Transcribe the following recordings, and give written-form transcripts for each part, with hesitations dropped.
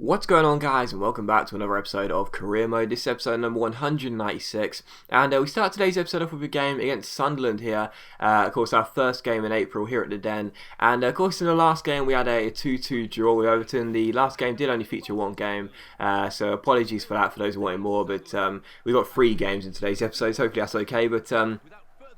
What's going on, guys, and welcome back to another episode of Career Mode. This is episode number 196, and we start today's episode off with a game against Sunderland here. Of course, our first game in April here at the Den, and of course in the last game we had a 2-2 draw with Overton. The last game did only feature one game, so apologies for that for those who wanted more, but we've got 3 games in today's episode, so hopefully that's okay. But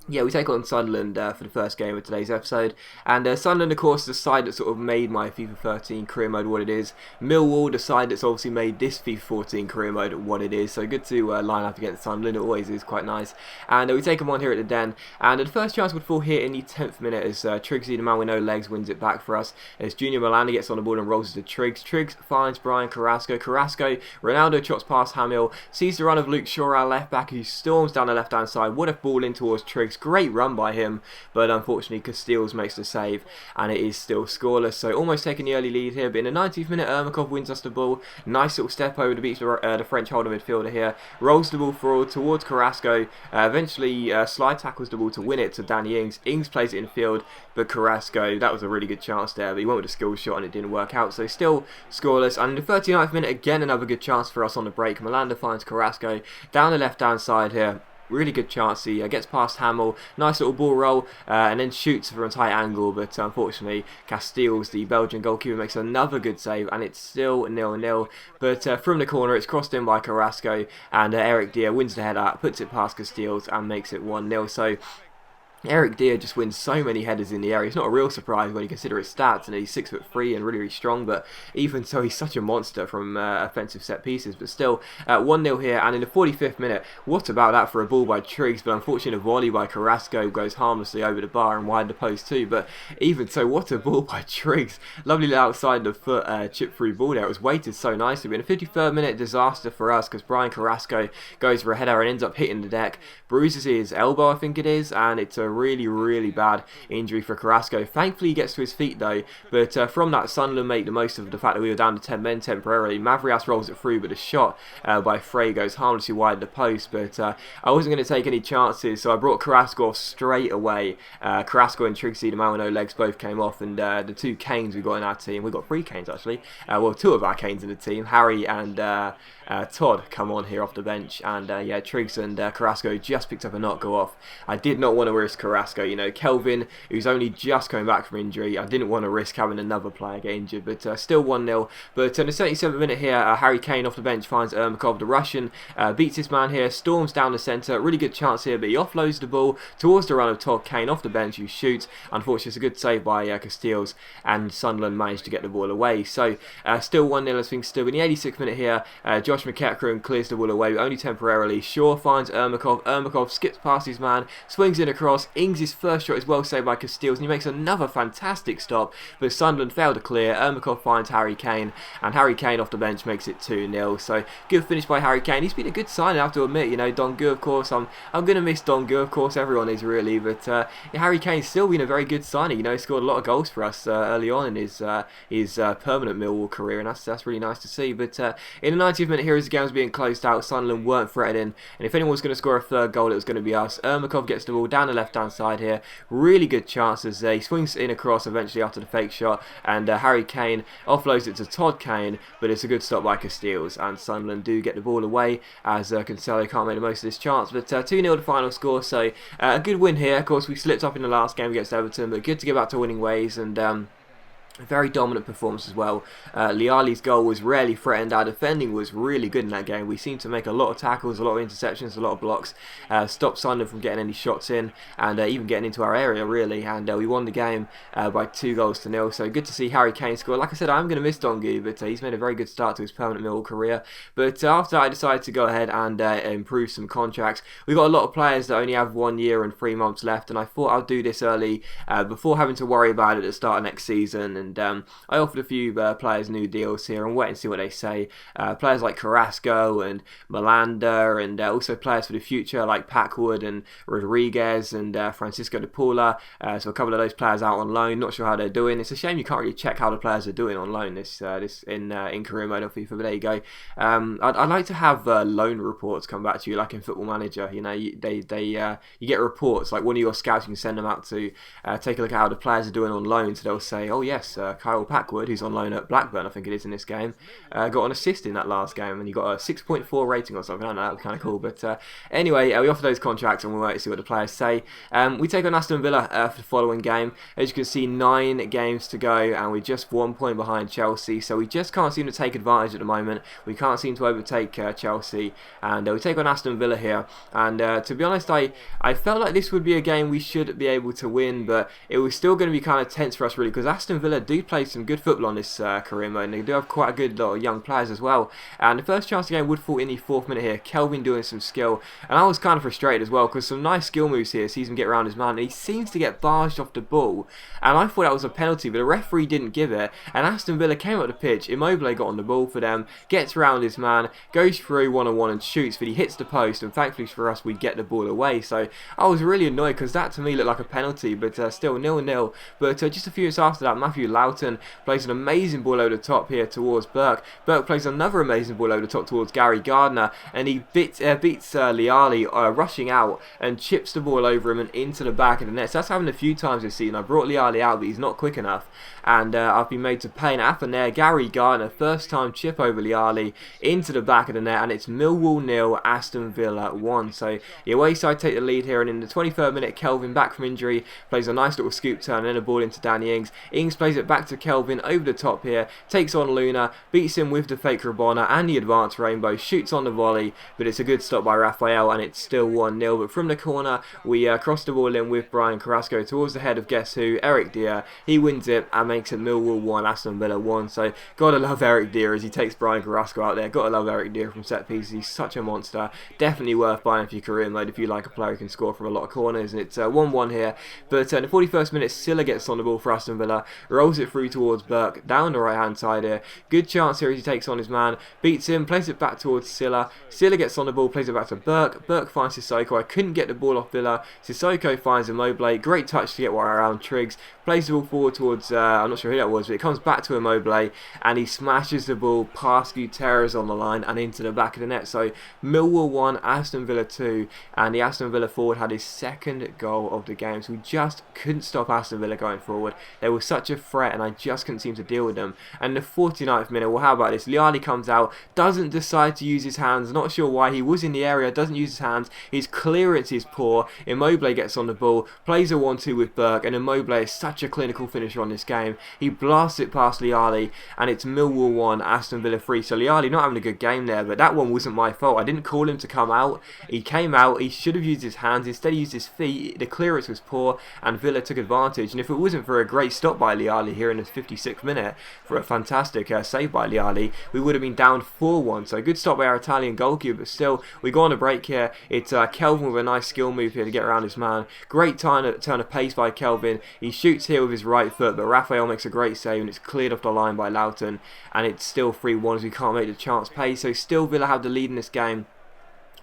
yeah, we take on Sunderland for the first game of today's episode, and Sunderland, of course, the side that sort of made my FIFA 13 career mode what it is. Millwall, the side that's obviously made this FIFA 14 career mode what it is, so good to line up against Sunderland. It always is quite nice. And we take them on here at the Den, and the first chance would fall here in the 10th minute as Triggsy, the man with no legs, wins it back for us as Junior Milana gets on the ball and rolls it to Triggs. Triggs finds Brian Carrasco. Ronaldo chops past Hamill, sees the run of Luke Shaw, our left back, who storms down the left hand side. What a ball in towards Triggs. Great run by him, but unfortunately Casteels makes the save, and it is still scoreless. So almost taking the early lead here, but in the 90th minute, Ermakov wins us the ball. Nice little step over to beat the French holder midfielder here. Rolls the ball forward towards Carrasco. Eventually slide tackles the ball to win it to Danny Ings. Ings plays it in field, but Carrasco, that was a really good chance there, but he went with a skill shot and it didn't work out. So still scoreless. And in the 39th minute, again another good chance for us on the break. Milanda finds Carrasco down the left hand side here. Really good chance. He gets past Hamill, nice little ball roll, and then shoots from a tight angle, but unfortunately Casteels, the Belgian goalkeeper, makes another good save, and it's still 0-0. But from the corner, it's crossed in by Carrasco, and Eric Dier wins the header, puts it past Casteels, and makes it 1-0. So Eric Dier just wins so many headers in the area. It's not a real surprise when you consider his stats, and he's 6'3" and really, really strong, but even so, he's such a monster from offensive set pieces. But still, 1-0 here, and in the 45th minute, what about that for a ball by Triggs? But unfortunately, a volley by Carrasco goes harmlessly over the bar and wide the post too. But even so, what a ball by Triggs. Lovely outside the foot chip through ball there. It was weighted so nicely. But in the 53rd minute, disaster for us, because Brian Carrasco goes for a header and ends up hitting the deck, bruises his elbow, I think it is, and it's a really bad injury for Carrasco. Thankfully he gets to his feet though, but from that, Sunderland make the most of the fact that we were down to 10 men temporarily. Mavrias rolls it through, but a shot by Frey goes harmlessly wide the post, but I wasn't going to take any chances, so I brought Carrasco off straight away. Carrasco and Triggsy, the man with no legs, both came off, and the 2 Canes we got in our team, we got 3 Canes actually, well, 2 of our Canes in the team, Harry and Todd, come on here off the bench, and yeah, Triggs and Carrasco just picked up a knock go off. I did not want to risk Carrasco, you know, Kelvin, who's only just coming back from injury, I didn't want to risk having another player get injured, but still 1-0. But in the 77th minute here, Harry Kane off the bench finds Ermakov, the Russian, beats his man here, storms down the centre, really good chance here, but he offloads the ball towards the run of Todd Kane off the bench, who shoots. Unfortunately, it's a good save by Casteels, and Sunderland managed to get the ball away. So still 1-0 as things still. In the 86th minute here, Josh McEachran clears the ball away, only temporarily. Shaw finds Ermakov. Ermakov skips past his man, swings in across. Ings' first shot is well saved by Casteels, and he makes another fantastic stop, but Sunderland failed to clear. Ermakov finds Harry Kane, and Harry Kane off the bench makes it 2-0. So good finish by Harry Kane. He's been a good signing, I have to admit. You know, Dongu, of course, I'm going to miss Dongu, of course, everyone is really, but Harry Kane's still been a very good signing. You know, he scored a lot of goals for us early on in his permanent Millwall career, and that's really nice to see. But in the 90th minute here, as the game was being closed out, Sunderland weren't threatening, and if anyone was going to score a third goal, it was going to be us. Ermakov gets the ball down the left hand side here, really good chances. He swings in across eventually after the fake shot, and Harry Kane offloads it to Todd Kane, but it's a good stop by Casteels, and Sunderland do get the ball away as Cancelo can't make the most of this chance. But 2-0 the final score, so a good win here. Of course, we slipped up in the last game against Everton, but good to get back to winning ways, and very dominant performance as well. Liali's goal was rarely threatened. Our defending was really good in that game. We seemed to make a lot of tackles, a lot of interceptions, a lot of blocks, stopped Sunderland from getting any shots in, and even getting into our area really, and we won the game by 2-0. So good to see Harry Kane score. Like I said, I'm going to miss Dongu, but he's made a very good start to his permanent Millwall career. But after that, I decided to go ahead and improve some contracts. We've got a lot of players that only have 1 year and 3 months left, and I thought I'd do this early before having to worry about it at the start of next season. And I offered a few players new deals here and wait and see what they say. Players like Carrasco and Milanda, and also players for the future like Packwood and Rodriguez and Francisco de Paula. So a couple of those players out on loan. Not sure how they're doing. It's a shame you can't really check how the players are doing on loan this in career mode of FIFA. But there you go. I'd like to have loan reports come back to you like in Football Manager. You know, you get reports like one of your scouts. You can send them out to take a look at how the players are doing on loan. So they'll say, oh yes, course, Kyle Packwood, who's on loan at Blackburn, I think it is in this game, got an assist in that last game, and he got a 6.4 rating or something. I don't know, that was kind of cool. But anyway, we offer those contracts, and we'll wait to see what the players say. We take on Aston Villa for the following game. As you can see, 9 games to go, and we're just 1 point behind Chelsea, so we just can't seem to take advantage at the moment. We can't seem to overtake Chelsea, and we take on Aston Villa here. And to be honest, I felt like this would be a game we should be able to win, but it was still going to be kind of tense for us, really, because Aston Villa do play some good football on this career mode, and they do have quite a good lot of young players as well. And the first chance of the game would fall in the 4th minute here. Kelvin doing some skill, and I was kind of frustrated as well, because some nice skill moves here sees him get around his man, and he seems to get barged off the ball, and I thought that was a penalty, but the referee didn't give it, and Aston Villa came up the pitch. Immobile got on the ball for them, gets around his man, goes through one-on-one and shoots, but he hits the post, and thankfully for us we get the ball away. So I was really annoyed, because that to me looked like a penalty, but still 0-0. But just a few minutes after that, Matthew Loughton plays an amazing ball over the top here towards Burke. Burke plays another amazing ball over the top towards Gary Gardner, and he beats Liali rushing out and chips the ball over him and into the back of the net. So that's happened a few times this season. I brought Liali out, but he's not quick enough, and I've been made to pay. And after there, Gary Gardner, first time chip over Liali into the back of the net, and it's Millwall 0, Aston Villa 1. So the away side take the lead here, and in the 23rd minute, Kelvin, back from injury, plays a nice little scoop turn and then a ball into Danny Ings. Ings plays it back to Kelvin over the top here, takes on Luna, beats him with the fake Rabona and the advanced rainbow, shoots on the volley, but it's a good stop by Raphael, and it's still 1-0. But from the corner, we cross the ball in with Brian Carrasco towards the head of guess who, Eric Dier. He wins it and makes it Millwall 1, Aston Villa 1. So gotta love Eric Dier as he takes Brian Carrasco out there. Gotta love Eric Dier from set pieces. He's such a monster. Definitely worth buying for your career mode if you like a player who can score from a lot of corners. And it's 1-1 here. But in the 41st minute, Silla gets on the ball for Aston Villa, rolls it through towards Burke, down the right hand side here. Good chance here as he takes on his man, beats him, plays it back towards Silla. Silla gets on the ball, plays it back to Burke. Burke finds Sissoko. I couldn't get the ball off Villa. Sissoko finds Immobile. Great touch to get one around Triggs. Plays the ball forward towards, I'm not sure who that was, but it comes back to Immobile, and he smashes the ball past Gutierrez on the line and into the back of the net. So Millwall 1, Aston Villa 2, and the Aston Villa forward had his 2nd goal of the game. So we just couldn't stop Aston Villa going forward. They were such a threat, and I just couldn't seem to deal with them. And the 49th minute, well, how about this? Liali comes out, doesn't decide to use his hands. Not sure why. He was in the area, doesn't use his hands. His clearance is poor. Immobile gets on the ball, plays a 1-2 with Burke, and Immobile is such a clinical finisher on this game. He blasts it past Liali, and it's Millwall 1, Aston Villa 3. So Liali not having a good game there, but that one wasn't my fault. I didn't call him to come out. He came out, he should have used his hands. Instead he used his feet. The clearance was poor, and Villa took advantage. And if it wasn't for a great stop by Liali here in the 56th minute, for a fantastic save by Liali, we would have been down 4-1. So good stop by our Italian goalkeeper, but still, we go on a break here. It's Kelvin with a nice skill move here to get around his man. Great turn of pace by Kelvin. He shoots here with his right foot, but Raphael makes a great save, and it's cleared off the line by Loughton, and it's still 3-1 as we can't make the chance pay. So still Villa have the lead in this game.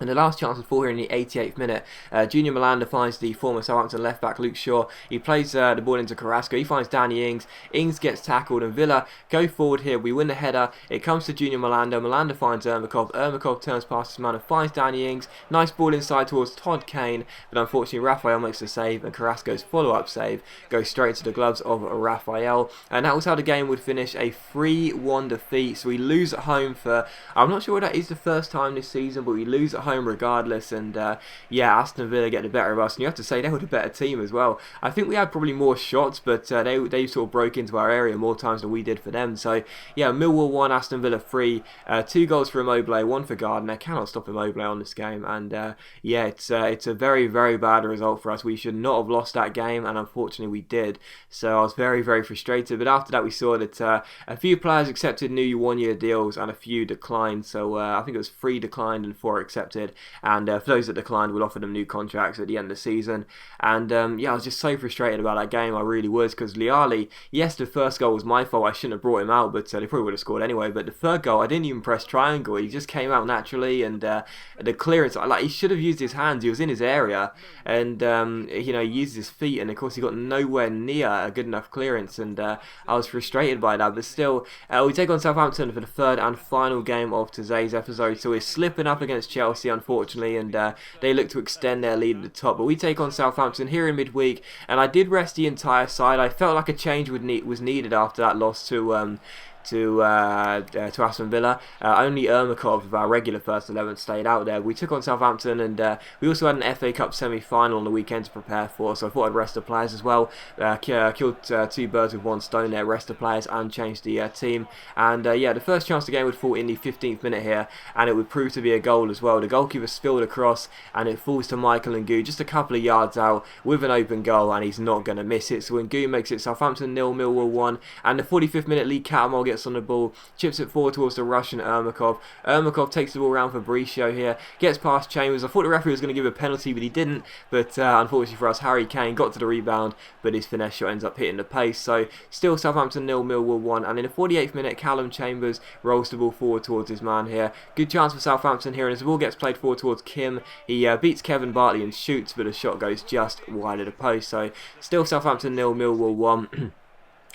And the last chance would fall here in the 88th minute. Junior Malanda finds the former Southampton left-back Luke Shaw. He plays the ball into Carrasco. He finds Danny Ings. Ings gets tackled, and Villa go forward here. We win the header. It comes to Junior Malanda. Malanda finds Ermakov. Ermakov turns past his man and finds Danny Ings. Nice ball inside towards Todd Kane, but unfortunately Raphael makes the save, and Carrasco's follow-up save goes straight into the gloves of Raphael. And that was how the game would finish, a 3-1 defeat. So we lose at home for, I'm not sure whether that is the first time this season, but we lose at home regardless. And yeah, Aston Villa get the better of us, and you have to say they were the better team as well. I think we had probably more shots, but they sort of broke into our area more times than we did for them. So yeah, Millwall 1, Aston Villa 3, 2 goals for Immobile, 1 for Gardner. Cannot stop Immobile on this game, and yeah, it's a very, very bad result for us. We should not have lost that game, and unfortunately we did. So I was very, very frustrated. But after that, we saw that a few players accepted new 1-year deals and a few declined. So I think it was 3 declined and 4 accepted. And for those that declined, we'll offer them new contracts at the end of the season. And yeah, I was just so frustrated about that game. I really was, because Liali, yes, the first goal was my fault. I shouldn't have brought him out, but they probably would have scored anyway. But the third goal, I didn't even press triangle. He just came out naturally, and the clearance, like, he should have used his hands. He was in his area, and you know, he used his feet, and of course he got nowhere near a good enough clearance. And I was frustrated by that. But still, we take on Southampton for the third and final game of today's episode. So we're slipping up against Chelsea. penalty, unfortunately, and they look to extend their lead at the top. But we take on Southampton here in midweek, and I did rest the entire side. I felt like a change was needed after that loss to Aston Villa. Only Ermakov of our regular first 11 stayed out there. We took on Southampton, and we also had an FA Cup semi-final on the weekend to prepare for, so I thought I'd rest the players as well. Killed two birds with one stone there, rest the players and change the team. And yeah, the first chance of the game would fall in the 15th minute here, and it would prove to be a goal as well. The goalkeeper spilled across, and it falls to Michael Ngoo just a couple of yards out with an open goal, and he's not going to miss it. So Ngoo makes it Southampton 0, Millwall 1, and the 45th minute Lee Catamol gets on the ball, chips it forward towards the Russian Ermakov. Ermakov takes the ball around for Bricio here, gets past Chambers. I thought the referee was going to give a penalty, but he didn't. But unfortunately for us, Harry Kane got to the rebound, but his finesse shot ends up hitting the pace. So still Southampton 0, Millwall 1. And in the 48th minute, Callum Chambers rolls the ball forward towards his man here. Good chance for Southampton here, and as the ball gets played forward towards Kim, he beats Kevin Bartley and shoots, but the shot goes just wide of the post. So still Southampton 0, Millwall 1.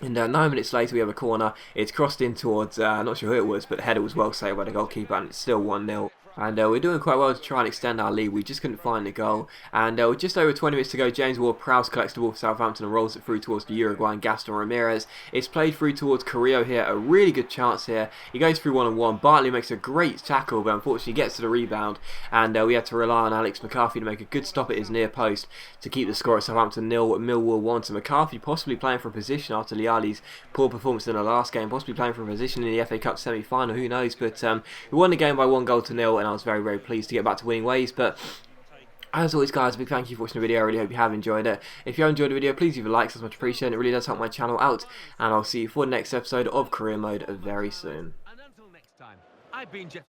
And 9 minutes later we have a corner. It's crossed in towards, not sure who it was, but the header was well saved by the goalkeeper, and it's still 1-0. And we're doing quite well to try and extend our lead. We just couldn't find the goal. And with just over 20 minutes to go, James Ward-Prowse collects the ball for Southampton and rolls it through towards the Uruguayan Gaston Ramirez. It's played through towards Carrillo here. A really good chance here. He goes through 1-on-1. Bartley makes a great tackle, but unfortunately gets to the rebound. And we had to rely on Alex McCarthy to make a good stop at his near post to keep the score at Southampton 0, Millwall 1. So McCarthy possibly playing for a position after Liali's poor performance in the last game. Possibly playing for a position in the FA Cup semi-final. Who knows? But we won the game by 1-0, and I was very, very pleased to get back to winning ways. But as always, guys, a big thank you for watching the video. I really hope you have enjoyed it. If you have enjoyed the video, please leave a like, that's much appreciated. It really does help my channel out, and I'll see you for the next episode of Career Mode very soon. And until next time, I've been Jeff.